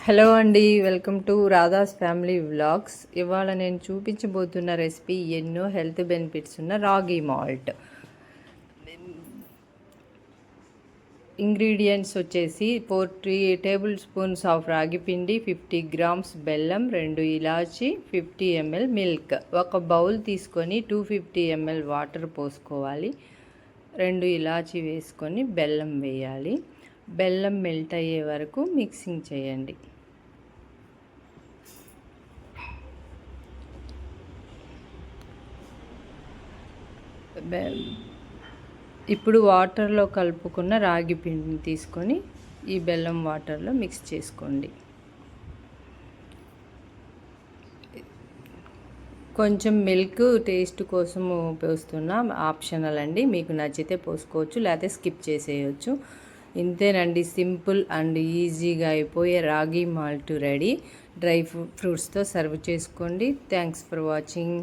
Hello అండి, welcome to Radha's family vlogs. ఇవాళ నేను చూపించబోతున్న రెసిపీ ఎన్నో హెల్త్ బెనిఫిట్స్ ఉన్న రాగి మాల్ట్. ఇంగ్రీడియంట్స్ వచ్చేసి 40 టేబుల్ స్పూన్స్ ఆఫ్ రాగి పిండి, 50 గ్రామ్స్ బెల్లం, 2 ఇలాచి, 50 ml మిల్క్. ఒక బౌల్ తీసుకొని 250 ml వాటర్ పోసుకోవాలి. 2 ఇలాచి వేసుకొని బెల్లం వేయాలి. బెల్లం మెల్ట్ అయ్యే వరకు మిక్సింగ్ చేయండి. ఇప్పుడు వాటర్లో కలుపుకున్న రాగి పిండిని తీసుకొని ఈ బెల్లం వాటర్లో మిక్స్ చేసుకోండి. కొంచెం మిల్క్ టేస్ట్ కోసం పోస్తున్నా, ఆప్షనల్ అండి. మీకు నచ్చితే పోసుకోవచ్చు, లేకపోతే స్కిప్ చేసేయచ్చు. ఇంతేనండి, సింపుల్ అండ్ ఈజీగా అయిపోయే రాగి మాల్ట్ రెడీ. డ్రై ఫ్రూట్స్తో సర్వ్ చేసుకోండి. Thanks for watching.